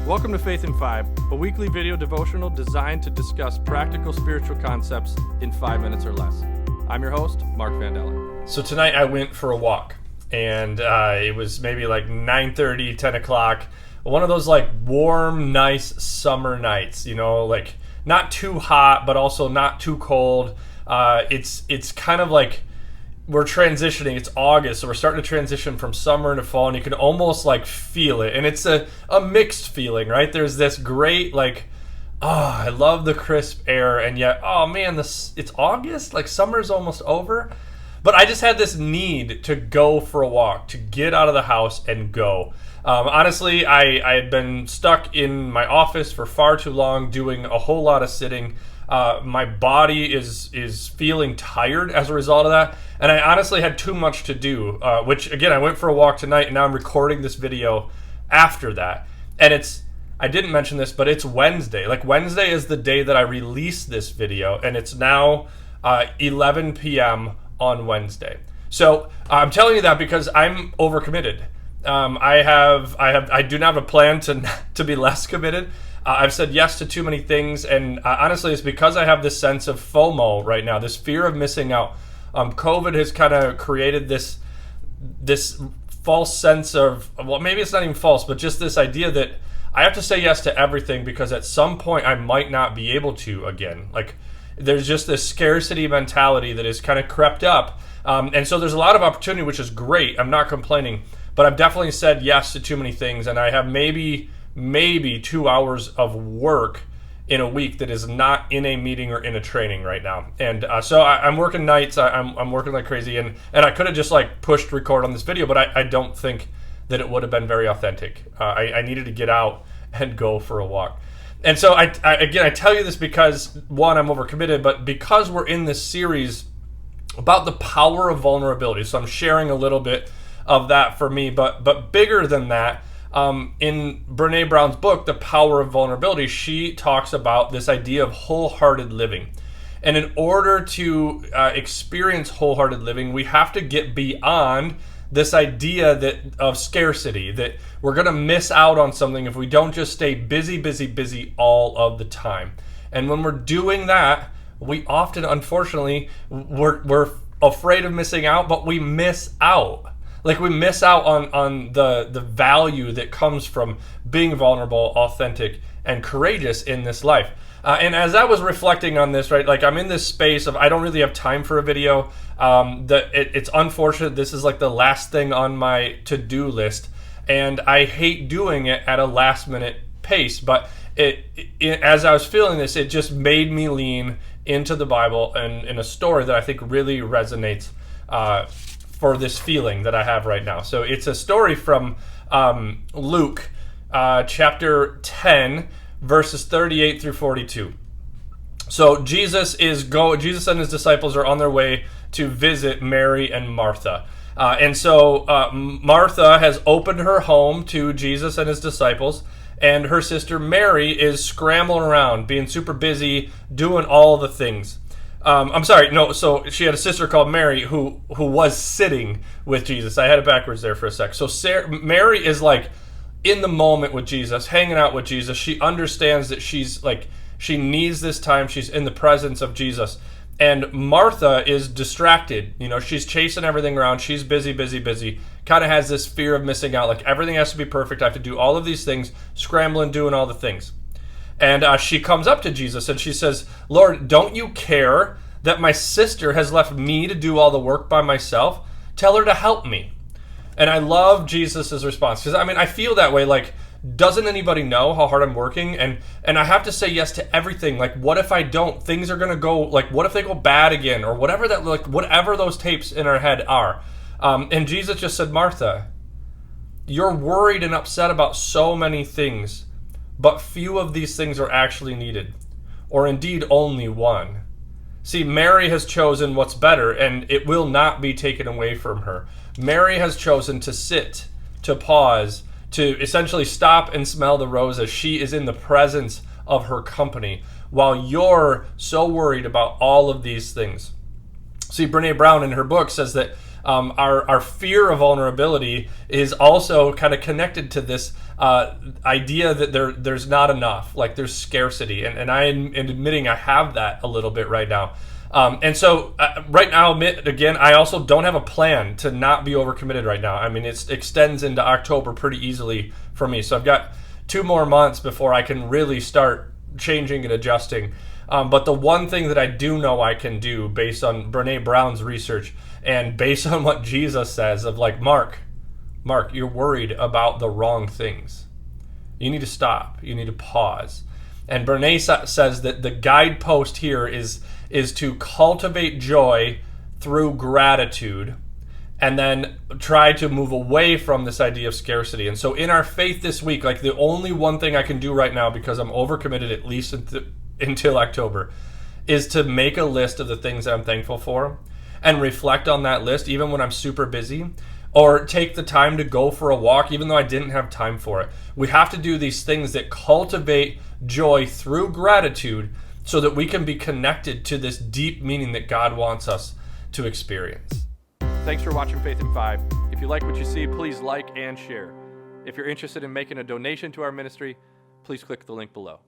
Welcome to Faith in 5, a weekly video devotional designed to discuss practical spiritual concepts in 5 minutes or less. I'm your host, Mark Vandella. So tonight I went for a walk, and it was maybe like 9:30, 10 o'clock. One of those like warm, nice summer nights, you know, like not too hot, but also not too cold. It's kind of like we're transitioning. It's August, so we're starting to transition from summer into fall, and you can almost like feel it. And it's a mixed feeling, right? There's this great like, I love the crisp air, and yet, oh man, it's August, like summer's almost over. But I just had this need to go for a walk, to get out of the house and go. Honestly, I had been stuck in my office for far too long, doing a whole lot of sitting. My body is feeling tired as a result of that, and I honestly had too much to do, which again, I went for a walk tonight, and now I'm recording this video after that. And I didn't mention this, but it's Wednesday. Like, Wednesday is the day that I released this video, and it's now 11 p.m. on Wednesday. So I'm telling you that because I'm overcommitted. I do not have a plan to be less committed. I've said yes to too many things, and honestly, it's because I have this sense of FOMO right now, this fear of missing out. COVID has kind of created this false sense of, well, maybe it's not even false, but just this idea that I have to say yes to everything because at some point I might not be able to again. Like, there's just this scarcity mentality that has kind of crept up, and so there's a lot of opportunity, which is great. I'm not complaining, but I've definitely said yes to too many things, and I have maybe 2 hours of work in a week that is not in a meeting or in a training right now. And so I'm working nights. I'm working like crazy, and I could have just like pushed record on this video, but I don't think that it would have been very authentic. I needed to get out and go for a walk. And so I tell you this because, one, I'm overcommitted, but because we're in this series about the power of vulnerability. So I'm sharing a little bit of that for me, but bigger than that, in Brené Brown's book, The Power of Vulnerability, she talks about this idea of wholehearted living. And in order to experience wholehearted living, we have to get beyond this idea of scarcity, that we're going to miss out on something if we don't just stay busy all of the time. And when we're doing that, we often, unfortunately, we're afraid of missing out, but we miss out. Like, we miss out on the value that comes from being vulnerable, authentic, and courageous in this life. And as I was reflecting on this, right, like I'm in this space of I don't really have time for a video. It's unfortunate. This is like the last thing on my to-do list, and I hate doing it at a last-minute pace. But as I was feeling this, it just made me lean into the Bible and in a story that I think really resonates for this feeling that I have right now. So it's a story from Luke chapter 10, verses 38 through 42. So Jesus and his disciples are on their way to visit Mary and Martha. And so Martha has opened her home to Jesus and his disciples, and her sister Mary is scrambling around, being super busy, doing all the things. So she had a sister called Mary who was sitting with Jesus. I had it backwards there for a sec. So Mary is like in the moment with Jesus, hanging out with Jesus. She understands that she needs this time. She's in the presence of Jesus. And Martha is distracted. You know, she's chasing everything around. She's busy. Kind of has this fear of missing out. Like, everything has to be perfect. I have to do all of these things, scrambling, doing all the things. And she comes up to Jesus and she says, "Lord, don't you care that my sister has left me to do all the work by myself? Tell her to help me." And I love Jesus' response, because I feel that way. Like, doesn't anybody know how hard I'm working? And I have to say yes to everything. Like, what if I don't? Things are going to go, like, what if they go bad again? Or whatever those tapes in our head are. And Jesus just said, "Martha, you're worried and upset about so many things, but few of these things are actually needed, or indeed only one. See, Mary has chosen what's better, and it will not be taken away from her. Mary has chosen to sit, to pause, to essentially stop and smell the roses. She is in the presence of her company, while you're so worried about all of these things." See, Brené Brown in her book says that Our fear of vulnerability is also kind of connected to this idea that there's not enough, like there's scarcity, and I am admitting I have that a little bit right now. And so right now, again, I also don't have a plan to not be overcommitted right now. I mean, it extends into October pretty easily for me. So I've got 2 more months before I can really start changing and adjusting. But the one thing that I do know I can do based on Brene Brown's research and based on what Jesus says of like, Mark, you're worried about the wrong things. You need to stop. You need to pause. And Brene says that the guidepost here is to cultivate joy through gratitude and then try to move away from this idea of scarcity. And so in our faith this week, like the only one thing I can do right now, because I'm overcommitted at least until October, is to make a list of the things that I'm thankful for and reflect on that list even when I'm super busy, or take the time to go for a walk even though I didn't have time for it. We have to do these things that cultivate joy through gratitude so that we can be connected to this deep meaning that God wants us to experience. Thanks for watching Faith in 5. If you like what you see, please like and share. If you're interested in making a donation to our ministry, please click the link below.